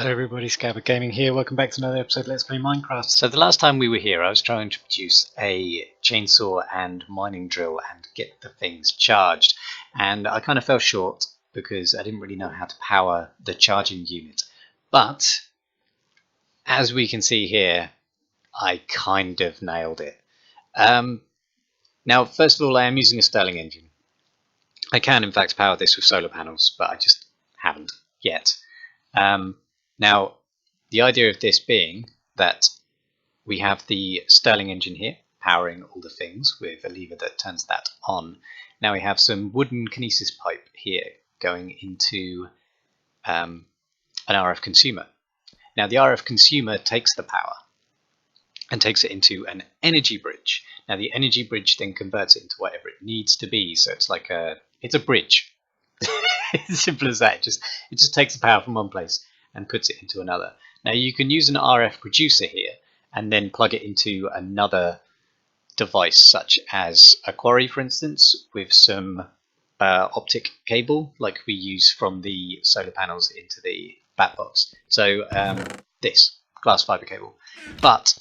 Hello everybody, Scabard Gaming here. Welcome back to another episode of Let's Play Minecraft. So the last time we were here I was trying to produce a chainsaw and mining drill and get the things charged, and I kind of fell short because I didn't really know how to power the charging unit. But as we can see here, I kind of nailed it. Now first of all, I am using a Stirling engine. I can in fact power this with solar panels, but I just haven't yet. Now, the idea of this being that we have the Stirling engine here powering all the things with a lever that turns that on. Now we have some wooden kinesis pipe here going into an RF consumer. Now the RF consumer takes the power and takes it into an energy bridge. Now the energy bridge then converts it into whatever it needs to be. So it's like it's a bridge. It's simple as that. It just takes the power from one place and puts it into another. Now you can use an RF producer here and then plug it into another device, such as a quarry, for instance, with some optic cable like we use from the solar panels into the bat box. So this glass fiber cable. But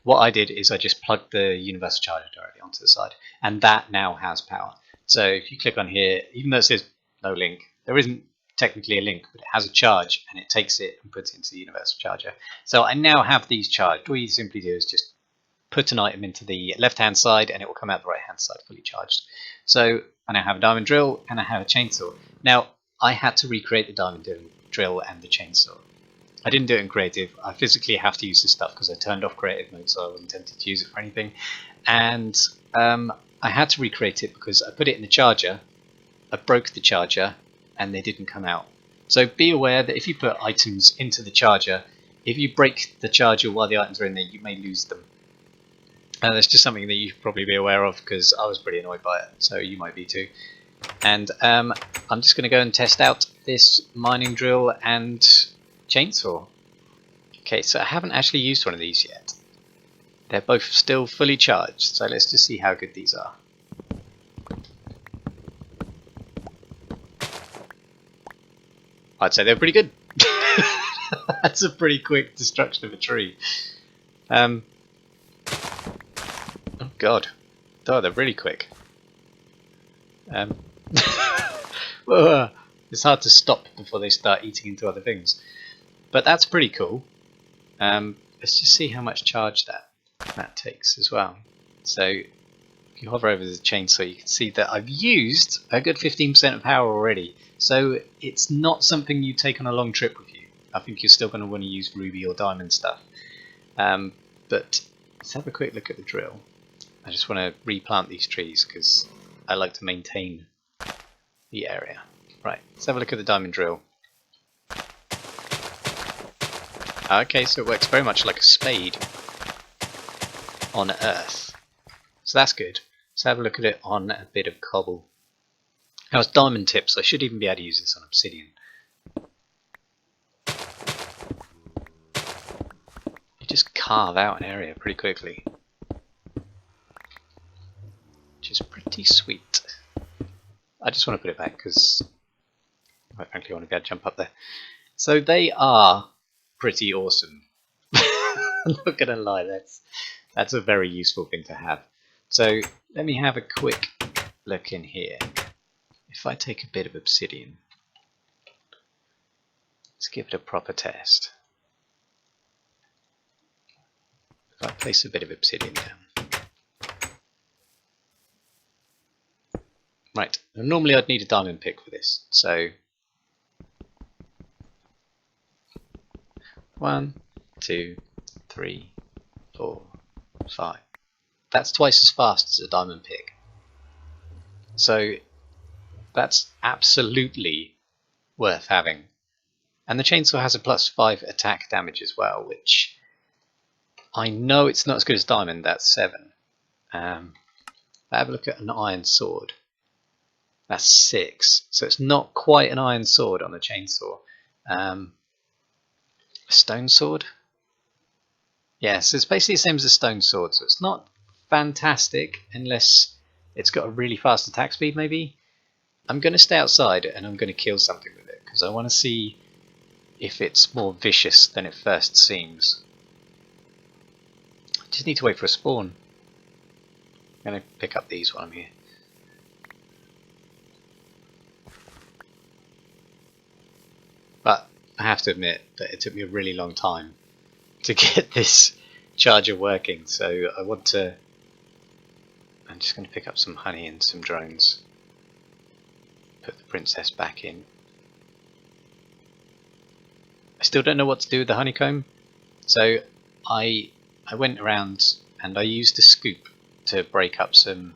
what I did is I just plugged the universal charger directly onto the side, and that now has power. So if you click on here, even though it says no link, there isn't technically a link, but it has a charge and it takes it and puts it into the universal charger. So I now have these charged. All you simply do is just put an item into the left hand side and it will come out the right hand side fully charged. So I now have a diamond drill and I have a chainsaw. Now I had to recreate the diamond drill and the chainsaw. I didn't do it in creative. I physically have to use this stuff because I turned off creative mode, so I wasn't tempted to use it for anything. And I had to recreate it because I put it in the charger, I broke the charger, and they didn't come out. So be aware that if you put items into the charger, if you break the charger while the items are in there, you may lose them. That's just something that you should probably be aware of, because I was pretty annoyed by it, so you might be too. And I'm just going to go and test out this mining drill and chainsaw. Okay, so I haven't actually used one of these yet. They're both still fully charged, so let's just see how good these are. I'd say they're pretty good. That's a pretty quick destruction of a tree. Oh god. Oh, they're really quick. It's hard to stop before they start eating into other things. But that's pretty cool. Let's just see how much charge that takes as well. So if you hover over the chainsaw, you can see that I've used a good 15% of power already. So it's not something you take on a long trip with you. I think you're still going to want to use ruby or diamond stuff. But let's have a quick look at the drill. I just want to replant these trees because I like to maintain the area. Right, let's have a look at the diamond drill. Okay, so it works very much like a spade on Earth. So that's good. Let's have a look at it on a bit of cobble. Now it's diamond tips, I should even be able to use this on obsidian. You just carve out an area pretty quickly, which is pretty sweet. I just want to put it back because quite frankly I want to be able to jump up there. So they are pretty awesome. I'm not gonna lie, that's a very useful thing to have. So let me have a quick look in here. If I take a bit of obsidian, let's give it a proper test. If I place a bit of obsidian down. Right, normally I'd need a diamond pick for this, so 1, 2, 3, 4, 5. That's twice as fast as a diamond pick. So that's absolutely worth having. And the chainsaw has a +5 attack damage as well, which I know it's not as good as diamond, that's 7. Have a look at an iron sword. That's 6. So it's not quite an iron sword on the chainsaw. A stone sword? Yes, it's basically the same as a stone sword, so it's not fantastic unless it's got a really fast attack speed maybe. I'm going to stay outside and I'm going to kill something with it because I want to see if it's more vicious than it first seems. I just need to wait for a spawn. I'm going to pick up these while I'm here. But I have to admit that it took me a really long time to get this charger working, so I want to... I'm just going to pick up some honey and some drones. Put the princess back in. I still don't know what to do with the honeycomb, so I went around and I used a scoop to break up some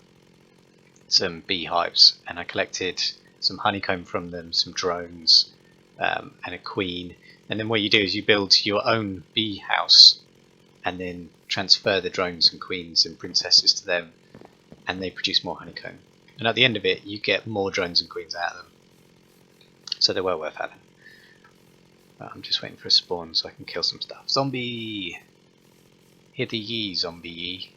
beehives, and I collected some honeycomb from them, some drones, and a queen. And then what you do is you build your own bee house and then transfer the drones and queens and princesses to them, and they produce more honeycomb. And at the end of it, you get more drones and queens out of them. So they're well worth having. But I'm just waiting for a spawn so I can kill some stuff. Zombie! Hither ye, zombie.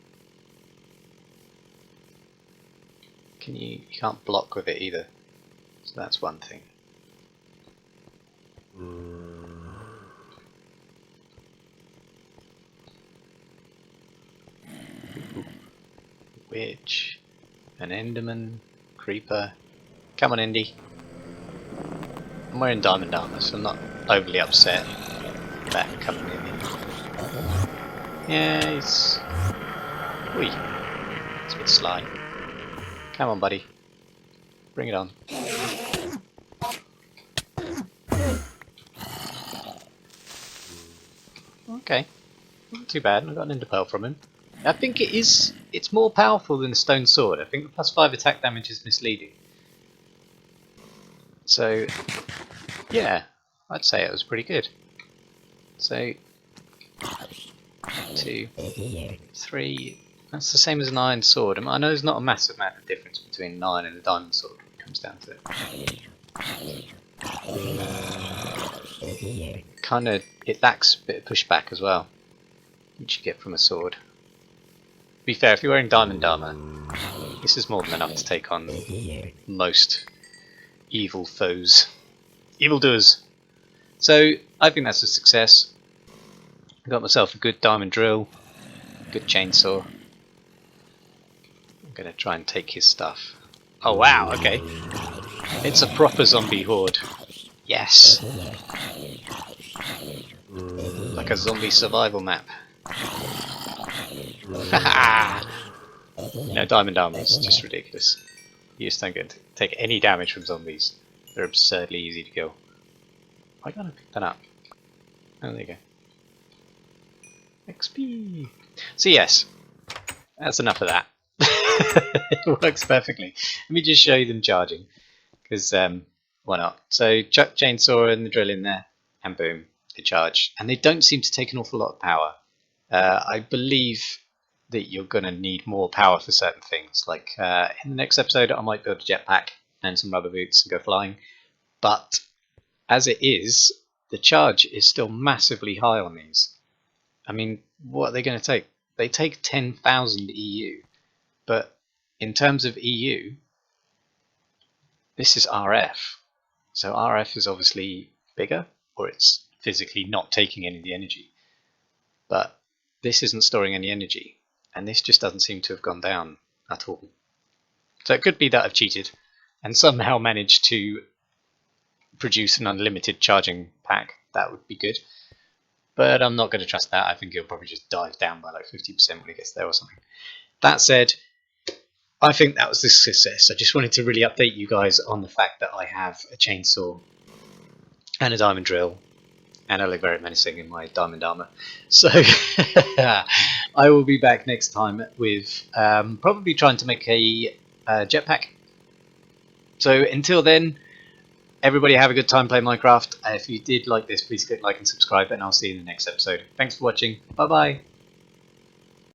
You can't block with it either. So that's one thing. Witch, an enderman, creeper. Come on, Indy. I'm wearing diamond armor, so I'm not overly upset about him coming in here. Yeah, he's... Whee! It's a bit sly. Come on, buddy. Bring it on. Okay. Not too bad. I got an ender pearl from him. I think it's more powerful than the stone sword. I think the +5 attack damage is misleading. So, yeah, I'd say it was pretty good. So, 2, 3, that's the same as an iron sword. I know there's not a massive amount of difference between an iron and a diamond sword when it comes down to it. It lacks a bit of pushback as well, which you get from a sword. To be fair, if you're wearing diamond armor, this is more than enough to take on most evil foes. Evildoers! So, I think that's a success. I got myself a good diamond drill, a good chainsaw. I'm going to try and take his stuff. Oh wow, okay. It's a proper zombie horde. Yes! Like a zombie survival map. You know, diamond armor is just ridiculous. You just don't get to take any damage from zombies. They're absurdly easy to kill. Why can't I pick that up? Oh, there you go. XP! So yes, that's enough of that. It works perfectly. Let me just show you them charging, because why not? So chuck chainsaw and the drill in there, and boom, they charge. And they don't seem to take an awful lot of power. I believe that you're going to need more power for certain things. Like in the next episode, I might build a jetpack and some rubber boots and go flying. But as it is, the charge is still massively high on these. I mean, what are they going to take? They take 10,000 EU. But in terms of EU, this is RF. So RF is obviously bigger, or it's physically not taking any of the energy. But this isn't storing any energy, and this just doesn't seem to have gone down at all. So it could be that I've cheated and somehow managed to produce an unlimited charging pack. That would be good. But I'm not going to trust that. I think it'll probably just dive down by like 50% when it gets there or something. That said, I think that was the success. I just wanted to really update you guys on the fact that I have a chainsaw and a diamond drill, and I look very menacing in my diamond armor. So I will be back next time with probably trying to make a jetpack. So until then, everybody have a good time playing Minecraft. If you did like this, please click like and subscribe, and I'll see you in the next episode. Thanks for watching. Bye bye.